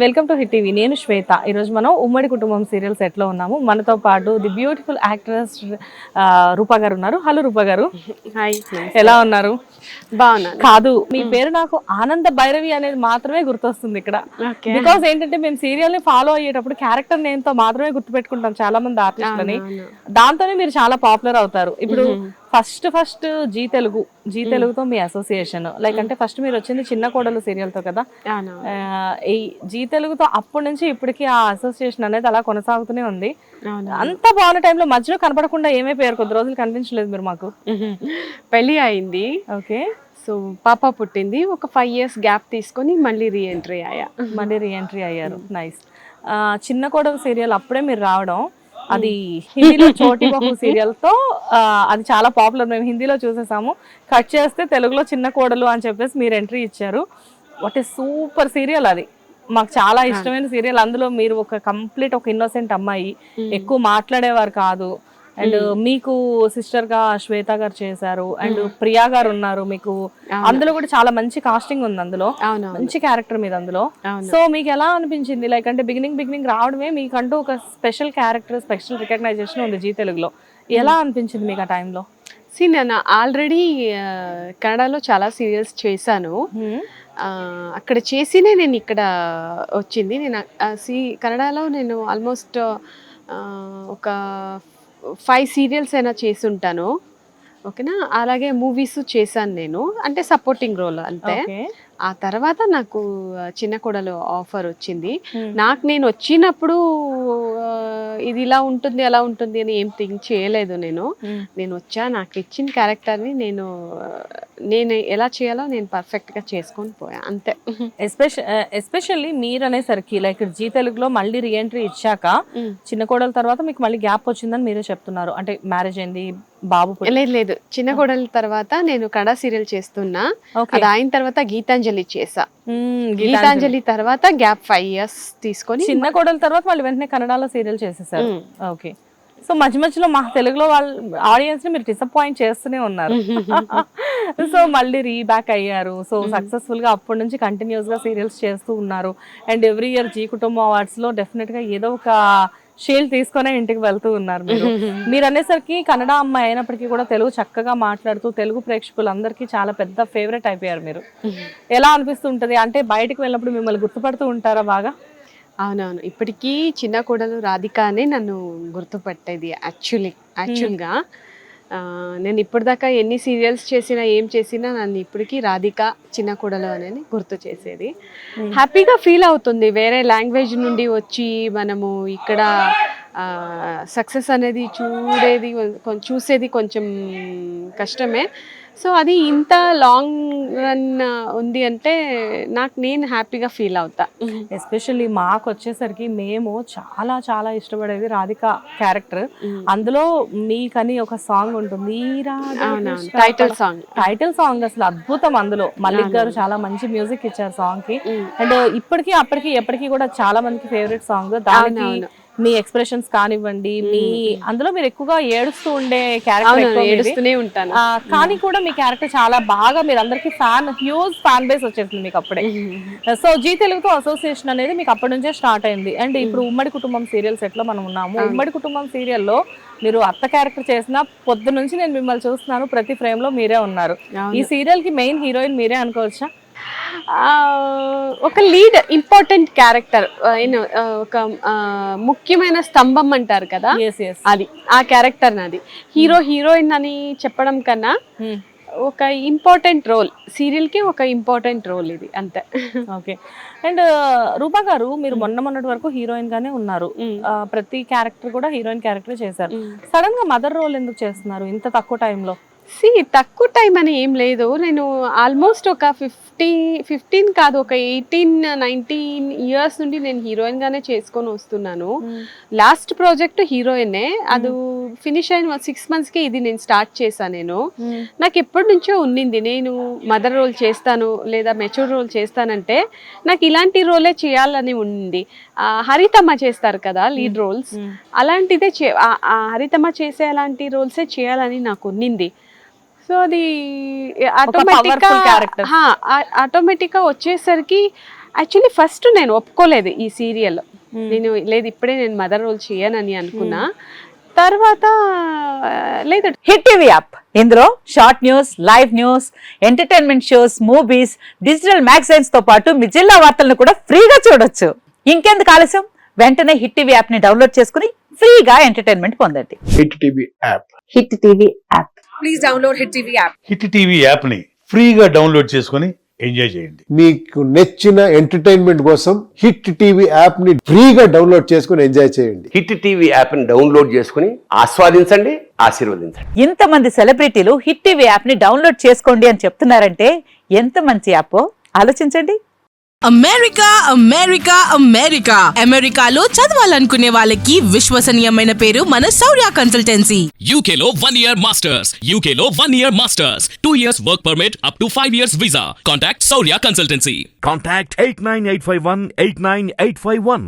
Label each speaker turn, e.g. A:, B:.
A: Welcome to hit TV. నేను శ్వేత. ఈరోజు మనం ఉమ్మడి కుటుంబం సీరియల్ సెట్ లో ఉన్నాము. మనతో పాటు ది బ్యూటిఫుల్ యాక్ట్రెస్ రూపా గారు ఉన్నారు. హలో రూపా గారు.
B: హాయ్,
A: ఎలా ఉన్నారు?
B: బాగున్నాను.
A: కాదు, మీ పేరు నాకు ఆనంద భైరవి అనేది మాత్రమే గుర్తొస్తుంది ఇక్కడ. బికాస్ ఏంటంటే మేము సీరియల్ ని ఫాలో అయ్యేటప్పుడు క్యారెక్టర్ నేమ్ తో మాత్రమే గుర్తుపెట్టుకుంటాం చాలా మంది ఆర్టిస్టులని. దాంతోనే మీరు చాలా పాపులర్ అవుతారు. ఇప్పుడు ఫస్ట్ జీ తెలుగుతో మీ అసోసియేషన్ లైక్ అంటే ఫస్ట్ మీరు వచ్చింది చిన్న కోడలు సీరియల్ తో కదా. ఈ జీ తెలుగుతో అప్పటి నుంచి ఇప్పటికి ఆ అసోసియేషన్ అనేది అలా కొనసాగుతూనే ఉంది. అంత బాగున్న టైంలో మధ్యలో కనపడకుండా ఏమైపోయారు? కొద్ది రోజులు కనిపించలేదు మీరు మాకు.
B: పెళ్లి అయింది.
A: ఓకే.
B: సో పాప పుట్టింది. ఒక 5 years గ్యాప్ తీసుకొని మళ్ళీ రీఎంట్రీ
A: అయ్యారు. నైస్. చిన్న కోడలు సీరియల్ అప్పుడే మీరు రావడం, అది హిందీలో చోటి బహు సీరియల్ తో అది చాలా పాపులర్. మేము హిందీలో చూసేసాము. కట్ చేస్తే తెలుగులో చిన్న కోడలు అని చెప్పేసి మీరు ఎంట్రీ ఇచ్చారు. వాట్ ఏ సూపర్ సీరియల్ అది. మాకు చాలా ఇష్టమైన సీరియల్. అందులో మీరు ఒక ఇన్నోసెంట్ అమ్మాయి, ఎక్కువ మాట్లాడేవారు కాదు. అండ్ మీకు సిస్టర్ గా శ్వేత గారు చేశారు, అండ్ ప్రియా గారు ఉన్నారు మీకు. అందులో కూడా చాలా మంచి కాస్టింగ్ ఉంది. అందులో మంచి క్యారెక్టర్ మీద అందులో. సో మీకు ఎలా అనిపించింది? లైక్ అంటే బిగినింగ్ రావడమే మీకంటూ ఒక స్పెషల్ క్యారెక్టర్, స్పెషల్ రికగ్నైజేషన్ ఉంది జీ తెలుగులో. ఎలా అనిపించింది మీకు ఆ టైంలో?
B: నేను ఆల్రెడీ కన్నడలో చాలా సీరియల్స్ చేశాను. అక్కడ చేసినే నేను ఇక్కడ వచ్చింది. నేను కన్నడలో నేను ఆల్మోస్ట్ ఒక 5 సీరియల్స్ అయినా చేసుంటాను. ఓకేనా. అలాగే మూవీస్ చేశాను నేను, అంటే సపోర్టింగ్ రోల్ అంతే. ఆ తర్వాత నాకు చిన్న కోడలు ఆఫర్ వచ్చింది. నేను వచ్చినప్పుడు ఇది ఇలా ఉంటుంది అలా ఉంటుంది అని ఏం థింక్ చేయలేదు. నేను వచ్చా, నాకు ఇచ్చిన క్యారెక్టర్ని నేను ఎలా చేయాలో నేను పర్ఫెక్ట్గా చేసుకొని పోయా అంతే.
A: ఎస్పెషల్లీ మీరు అనేసరికి లైక్ జీ తెలుగులో మళ్ళీ రీఎంట్రీ ఇచ్చాక చిన్న కోడల తర్వాత మీకు మళ్ళీ గ్యాప్ వచ్చిందని మీరే చెప్తున్నారు. అంటే మ్యారేజ్ అయింది, బాబు.
B: లేదు, చిన్న కోడల తర్వాత నేను కన్నడ సీరియల్ చేస్తున్నా. అది అయిన తర్వాత గీతాంజలి చేసా. గీతాంజలి తర్వాత గ్యాప్ 5 years తీసుకొని
A: చిన్న కోడల తర్వాత మళ్ళీ వెంటనే కన్నడలో సీరియల్ చేసేసారు. ఓకే. సో మధ్యలో మా తెలుగులో వాళ్ళ ఆడియన్స్ ని మీరు డిసప్పాయింట్ చేస్తూనే ఉన్నారు. సో మళ్ళీ రీబ్యాక్ అయ్యారు. సో సక్సెస్ఫుల్ గా అప్పటి నుంచి కంటిన్యూస్ గా సీరియల్స్ చేస్తూ ఉన్నారు. అండ్ ఎవ్రీ ఇయర్ జీ కుటుంబం అవార్డ్స్ లో డెఫినెట్ గా ఏదో ఒక షీల్డ్ తీసుకునే ఇంటికి వెళ్తూ ఉన్నారు మీరు అనేసరికి కన్నడ అమ్మాయి అయినప్పటికీ కూడా తెలుగు చక్కగా మాట్లాడుతూ తెలుగు ప్రేక్షకులందరికీ చాలా పెద్ద ఫేవరెట్ అయిపోయారు మీరు. ఎలా అనిపిస్తుంటది? అంటే బయటకు వెళ్ళినప్పుడు మిమ్మల్ని గుర్తుపడుతూ ఉంటారా బాగా?
B: అవునవును, ఇప్పటికీ చిన్న కోడలు రాధిక అనే నన్ను గుర్తుపట్టేది. యాక్చువల్గా నేను ఇప్పటిదాకా ఎన్ని సీరియల్స్ చేసినా ఏం చేసినా నన్ను ఇప్పటికీ రాధిక చిన్న కోడలు అనేది గుర్తు చేసేది. హ్యాపీగా ఫీల్ అవుతుంది. వేరే లాంగ్వేజ్ నుండి వచ్చి మనము ఇక్కడ సక్సెస్ అనేది చూసేది కొంచెం కష్టమే. సో అది ఇంత లాంగ్ రన్ ఉంది అంటే నేను హ్యాపీగా ఫీల్ అవుతా.
A: ఎస్పెషల్లీ మాకు వచ్చేసరికి మేము చాలా చాలా ఇష్టపడేది రాధిక క్యారెక్టర్. అందులో మీకని ఒక సాంగ్ ఉంటుంది, టైటిల్ సాంగ్ అసలు అద్భుతం. అందులో మల్లిక్ గారు చాలా మంచి మ్యూజిక్ ఇచ్చారు సాంగ్ కి. అండ్ ఇప్పటికీ అప్పటికి ఎప్పటికీ కూడా చాలా మందికి ఫేవరెట్ సాంగ్. దానికి మీ ఎక్స్ప్రెషన్స్ కానివ్వండి, మీ అందులో మీరు ఎక్కువగా ఏడుస్తూ ఉండే క్యారెక్టర్, కానీ కూడా మీ క్యారెక్టర్ చాలా బాగా మీరు అందరికి హ్యూజ్ ఫ్యాన్ బేస్ వచ్చేసింది మీకు అప్పుడే. సో జీ తెలుగుతో అసోసియేషన్ అనేది మీకు అప్పటి నుంచే స్టార్ట్ అయింది. అండ్ ఇప్పుడు ఉమ్మడి కుటుంబం సీరియల్ సెట్ లో మనం ఉన్నాము. ఉమ్మడి కుటుంబం సీరియల్లో మీరు అత్త క్యారెక్టర్ చేసిన పొద్దు నుంచి నేను మిమ్మల్ని చూస్తున్నాను, ప్రతి ఫ్రేమ్ లో మీరే ఉన్నారు. ఈ సీరియల్ కి మెయిన్ హీరోయిన్ మీరే అనుకోవచ్చా?
B: ఒక లీడ్ ఇంపార్టెంట్ క్యారెక్టర్, ఒక ముఖ్యమైన స్తంభం అంటారు కదా, అది ఆ క్యారెక్టర్ నాది. హీరోయిన్ అని చెప్పడం కన్నా ఒక ఇంపార్టెంట్ రోల్, సీరియల్ కి ఒక ఇంపార్టెంట్ రోల్ ఇది అంతే.
A: ఓకే. అండ్ రూపా గారు, మీరు మొన్నటి వరకు హీరోయిన్ గానే ఉన్నారు. ప్రతి క్యారెక్టర్ కూడా హీరోయిన్ క్యారెక్టర్ చేశారు. సడన్ గా మదర్ రోల్ ఎందుకు చేస్తున్నారు ఇంత తక్కువ టైంలో?
B: తక్కువ టైం అని ఏం లేదు. నేను ఆల్మోస్ట్ ఒక 15 కాదు, ఒక 18-19 years నుండి నేను హీరోయిన్ గానే చేసుకొని వస్తున్నాను. లాస్ట్ ప్రాజెక్ట్ హీరోయినే, అది ఫినిష్ అయిన 6 months కి ఇది నేను స్టార్ట్ చేశాను. నాకు ఎప్పటి నుంచో ఉన్నింది, నేను మదర్ రోల్ చేస్తాను లేదా మెచ్యూర్ రోల్ చేస్తానంటే నాకు ఇలాంటి రోలే చేయాలని ఉంది. హరితమ్మ చేస్తారు కదా లీడ్ రోల్స్, అలాంటిదే హరితమ్మ చేసే అలాంటి రోల్సే చేయాలని నాకు ఉన్నింది. సో అది ఆటోమేటిక్గా వచ్చేసరికి యాక్చువల్లీ ఫస్ట్ నేను ఒప్పుకోలేదు ఈ సీరియల్. నేను లేదు ఇప్పుడే నేను మదర్ రోల్ చేయనని అనుకున్నా. తర్వాత లేదు.
C: హిట్ టీవీ యాప్, ఇందులో short news, live news, entertainment shows, movies, digital magazines తో పాటు మీ జిల్లా వార్తలను కూడా ఫ్రీగా చూడొచ్చు. ఇంకెందుకు ఆలస్యం, వెంటనే హిట్ టీవీ యాప్ ని డౌన్లోడ్ చేసుకుని ఫ్రీగా ఎంటర్టైన్మెంట్ పొందండి.
D: Hit TV app.
C: Hit TV app.
E: Please download Hit TV app.
F: Hit TV యాప్ని ఫ్రీగా డౌన్లోడ్ చేసుకొని ఎంజాయ్ చేయండి.
D: మీకు నచ్చిన ఎంటర్టైన్మెంట్ కోసం హిట్ టీవీ యాప్ ని ఫ్రీగా డౌన్లోడ్ చేసుకుని ఎంజాయ్ చేయండి.
G: హిట్ టీవీ యాప్ని డౌన్లోడ్ చేసుకుని ఆస్వాదించండి, ఆశీర్వదించండి.
C: ఇంతమంది సెలబ్రిటీలు హిట్ టీవీ యాప్ ని డౌన్లోడ్ చేసుకోండి అని చెప్తున్నారంటే ఎంత మంచి యాప్ ఆలోచించండి.
H: అమెరికా అమెరికా అమెరికా అమెరికాలో చదవాలనుకునే వాళ్ళకి విశ్వసనీయమైన పేరు మన శౌర్య కన్సల్టెన్సీ.
I: UK లో 1 year masters, UK లో 1 year masters, 2 years work permit up to 5 years visa. Contact Saurya Consultancy.
J: Contact 89851 89851.